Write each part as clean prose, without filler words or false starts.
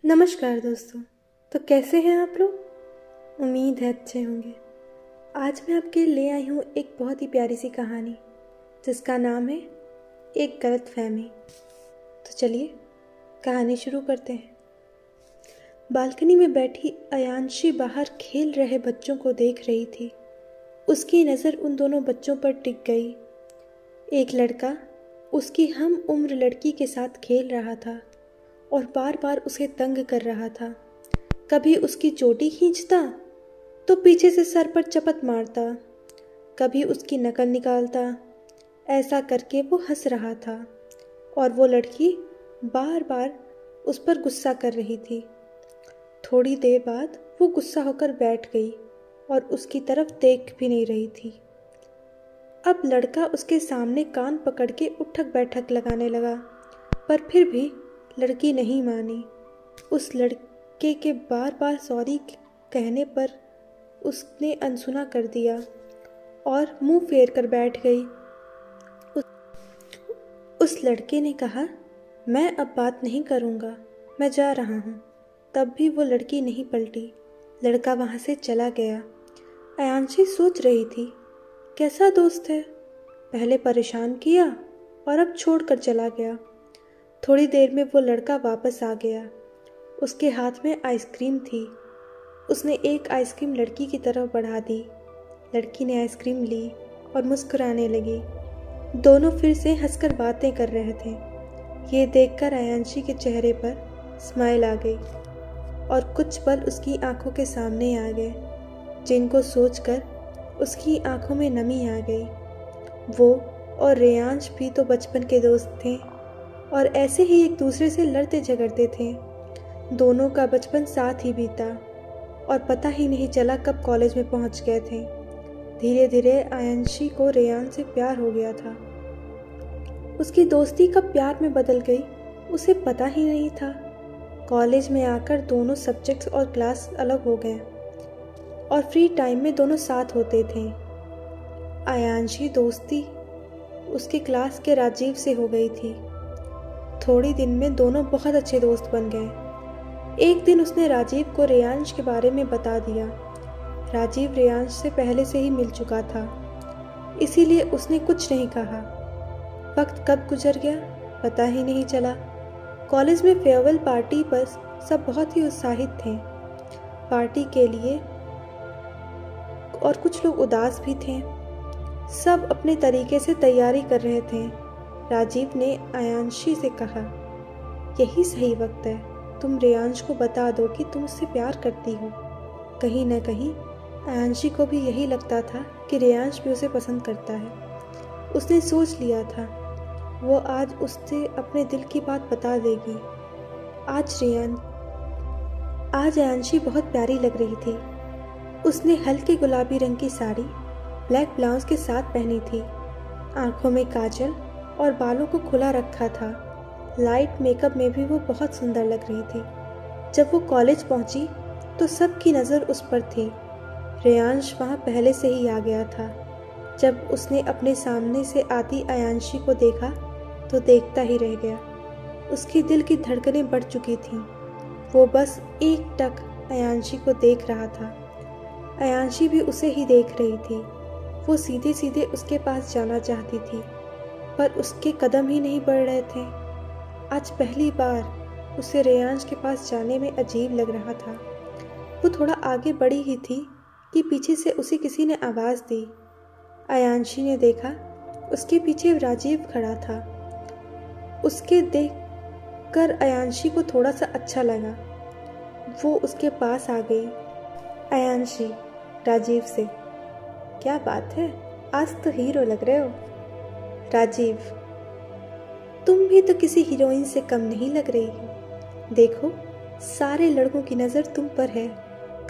नमस्कार दोस्तों। तो कैसे हैं आप लोग? उम्मीद है अच्छे होंगे। आज मैं आपके लिए ले आई हूँ एक बहुत ही प्यारी सी कहानी जिसका नाम है एक गलतफहमी। तो चलिए कहानी शुरू करते हैं। बालकनी में बैठी अयांशी बाहर खेल रहे बच्चों को देख रही थी। उसकी नज़र उन दोनों बच्चों पर टिक गई। एक लड़का उसकी हम उम्र लड़की के साथ खेल रहा था और बार बार उसे तंग कर रहा था। कभी उसकी चोटी खींचता तो पीछे से सर पर चपत मारता, कभी उसकी नकल निकालता। ऐसा करके वो हंस रहा था और वो लड़की बार बार उस पर गुस्सा कर रही थी। थोड़ी देर बाद वो गुस्सा होकर बैठ गई और उसकी तरफ देख भी नहीं रही थी। अब लड़का उसके सामने कान पकड़ के उठक बैठक लगाने लगा, पर फिर भी लड़की नहीं मानी। उस लड़के के बार बार सॉरी कहने पर उसने अनसुना कर दिया और मुंह फेर कर बैठ गई। उस लड़के ने कहा, मैं अब बात नहीं करूँगा, मैं जा रहा हूँ। तब भी वो लड़की नहीं पलटी। लड़का वहाँ से चला गया। अयांशी सोच रही थी, कैसा दोस्त है, पहले परेशान किया और अब छोड़ कर चला गया। थोड़ी देर में वो लड़का वापस आ गया। उसके हाथ में आइसक्रीम थी। उसने एक आइसक्रीम लड़की की तरफ बढ़ा दी। लड़की ने आइसक्रीम ली और मुस्कुराने लगी। दोनों फिर से हंसकर बातें कर रहे थे। ये देखकर अयांशी के चेहरे पर स्माइल आ गई और कुछ पल उसकी आंखों के सामने आ गए, जिनको सोचकर उसकी आंखों में नमी आ गई। वो और रेयांश भी तो बचपन के दोस्त थे और ऐसे ही एक दूसरे से लड़ते झगड़ते थे। दोनों का बचपन साथ ही बीता और पता ही नहीं चला कब कॉलेज में पहुंच गए थे। धीरे धीरे अयांशी को रेयान से प्यार हो गया था। उसकी दोस्ती कब प्यार में बदल गई उसे पता ही नहीं था। कॉलेज में आकर दोनों सब्जेक्ट्स और क्लास अलग हो गए और फ्री टाइम में दोनों साथ होते थे। अयांशी दोस्ती उसकी क्लास के राजीव से हो गई थी। थोड़ी दिन में दोनों बहुत अच्छे दोस्त बन गए। एक दिन उसने राजीव को रेयांश के बारे में बता दिया। राजीव रेयांश से पहले से ही मिल चुका था, इसीलिए उसने कुछ नहीं कहा। वक्त कब गुजर गया पता ही नहीं चला। कॉलेज में फेयरवेल पार्टी पर सब बहुत ही उत्साहित थे पार्टी के लिए और कुछ लोग उदास भी थे। सब अपने तरीके से तैयारी कर रहे थे। राजीव ने अयांशी से कहा, यही सही वक्त है, तुम रेयांश को बता दो कि तुम उससे प्यार करती हो। कहीं न कहीं अयांशी को भी यही लगता था कि रेयांश भी उसे पसंद करता है। उसने सोच लिया था वो आज उससे अपने दिल की बात बता देगी। आज अयांशी बहुत प्यारी लग रही थी। उसने हल्के गुलाबी रंग की साड़ी ब्लैक ब्लाउज के साथ पहनी थी। आंखों में काजल और बालों को खुला रखा था। लाइट मेकअप में भी वो बहुत सुंदर लग रही थी। जब वो कॉलेज पहुंची तो सबकी नज़र उस पर थी। रेयांश वहाँ पहले से ही आ गया था। जब उसने अपने सामने से आती अयांशी को देखा तो देखता ही रह गया। उसकी दिल की धड़कनें बढ़ चुकी थीं। वो बस एक टक अयांशी को देख रहा था। अयांशी भी उसे ही देख रही थी। वो सीधे सीधे उसके पास जाना चाहती थी, पर उसके कदम ही नहीं बढ़ रहे थे। आज पहली बार उसे रेयांश के पास जाने में अजीब लग रहा था। वो थोड़ा आगे बढ़ी ही थी कि पीछे से उसे किसी ने आवाज़ दी। अयांशी ने देखा उसके पीछे राजीव खड़ा था। उसके देखकर अयांशी को थोड़ा सा अच्छा लगा। वो उसके पास आ गई। अयांशी राजीव से, क्या बात है, आज तो हीरो लग रहे हो। राजीव, तुम भी तो किसी हीरोइन से कम नहीं लग रही हो। देखो सारे लड़कों की नज़र तुम पर है।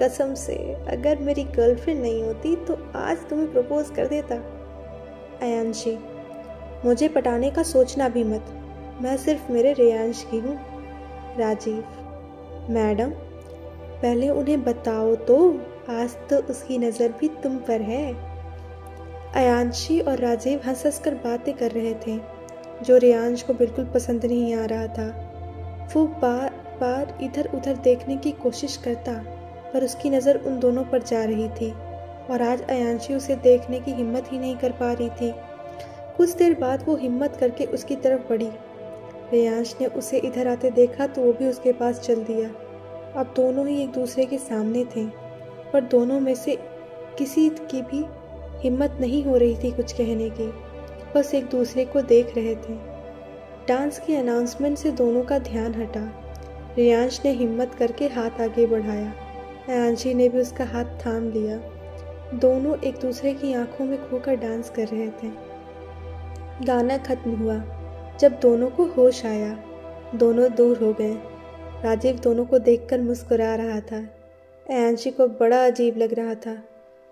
कसम से अगर मेरी गर्लफ्रेंड नहीं होती तो आज तुम्हें प्रपोज कर देता। अयांशी, मुझे पटाने का सोचना भी मत, मैं सिर्फ मेरे रेयांश की हूँ। राजीव, मैडम पहले उन्हें बताओ तो, आज तो उसकी नज़र भी तुम पर है। अयांशी और राजीव हंस हंस कर बातें कर रहे थे, जो रेयांश को बिल्कुल पसंद नहीं आ रहा था। वो बार इधर उधर देखने की कोशिश करता, पर उसकी नज़र उन दोनों पर जा रही थी और आज अयांशी उसे देखने की हिम्मत ही नहीं कर पा रही थी। कुछ देर बाद वो हिम्मत करके उसकी तरफ बढ़ी। रेयांश ने उसे इधर आते देखा तो वो भी उसके पास चल दिया। अब दोनों ही एक दूसरे के सामने थे, पर दोनों में से किसी की भी हिम्मत नहीं हो रही थी कुछ कहने की, बस एक दूसरे को देख रहे थे। डांस की अनाउंसमेंट से दोनों का ध्यान हटा। रेयांश ने हिम्मत करके हाथ आगे बढ़ाया, अयांशी ने भी उसका हाथ थाम लिया। दोनों एक दूसरे की आंखों में खोकर डांस कर रहे थे। गाना खत्म हुआ। जब दोनों को होश आया, दोनों दूर हो गए। राजीव दोनों को देखकर मुस्कुरा रहा था। अयांशी को बड़ा अजीब लग रहा था।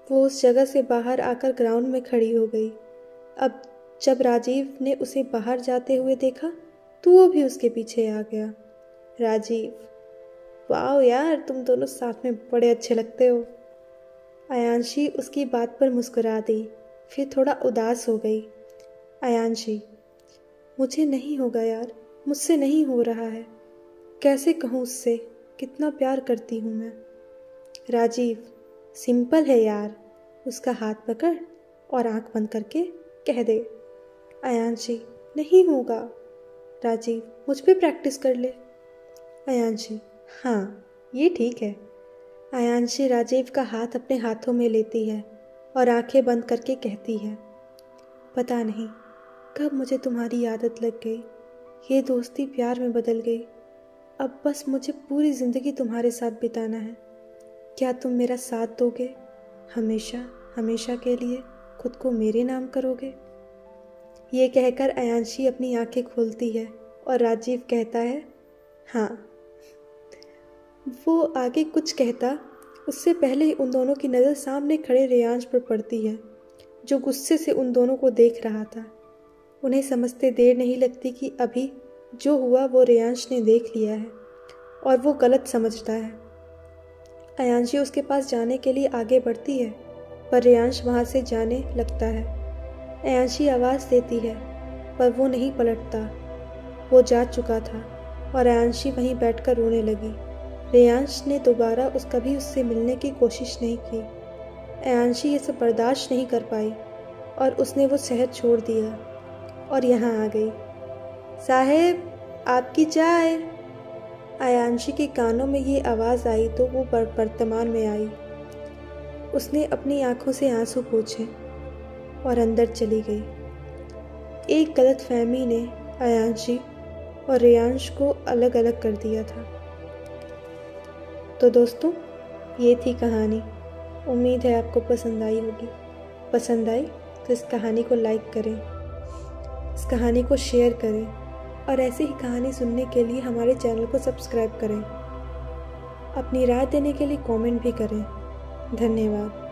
वो उस जगह से बाहर आकर ग्राउंड में खड़ी हो गई। अब जब राजीव ने उसे बाहर जाते हुए देखा तो वो भी उसके पीछे आ गया। राजीव, वाह यार, तुम दोनों साथ में बड़े अच्छे लगते हो। अयांशी उसकी बात पर मुस्कुरा दी, फिर थोड़ा उदास हो गई। अयांशी, मुझे नहीं होगा यार, मुझसे नहीं हो रहा है। कैसे कहूँ उससे कितना प्यार करती हूँ मैं। राजीव, सिंपल है यार, उसका हाथ पकड़ और आंख बंद करके कह दे। अयांशी, नहीं होगा। राजीव, मुझ पे प्रैक्टिस कर ले। अयांशी, हाँ ये ठीक है। अयांशी राजीव का हाथ अपने हाथों में लेती है और आंखें बंद करके कहती है, पता नहीं कब मुझे तुम्हारी आदत लग गई, ये दोस्ती प्यार में बदल गई। अब बस मुझे पूरी ज़िंदगी तुम्हारे साथ बिताना है। क्या तुम मेरा साथ दोगे? हमेशा हमेशा के लिए खुद को मेरे नाम करोगे? ये कहकर अयांशी अपनी आंखें खोलती है और राजीव कहता है, हाँ। वो आगे कुछ कहता उससे पहले ही उन दोनों की नज़र सामने खड़े रेयांश पर पड़ती है, जो गुस्से से उन दोनों को देख रहा था। उन्हें समझते देर नहीं लगती कि अभी जो हुआ वो रेयांश ने देख लिया है और वो गलत समझता है। अयांशी उसके पास जाने के लिए आगे बढ़ती है, पर रेयांश वहाँ से जाने लगता है। अयांशी आवाज़ देती है, पर वो नहीं पलटता। वो जा चुका था और अयांशी वहीं बैठकर रोने लगी। रेयांश ने दोबारा कभी उससे मिलने की कोशिश नहीं की। अयांशी ये सब बर्दाश्त नहीं कर पाई और उसने वो शहर छोड़ दिया और यहाँ आ गई। साहेब, आपकी चाय। अयांशी के कानों में ये आवाज़ आई तो वो वर्तमान में आई। उसने अपनी आंखों से आंसू पोंछे और अंदर चली गई। एक गलतफहमी ने अयांशी और रेयांश को अलग अलग कर दिया था। तो दोस्तों, ये थी कहानी। उम्मीद है आपको पसंद आई होगी। पसंद आई तो इस कहानी को लाइक करें, इस कहानी को शेयर करें और ऐसी ही कहानी सुनने के लिए हमारे चैनल को सब्सक्राइब करें। अपनी राय देने के लिए कमेंट भी करें। धन्यवाद।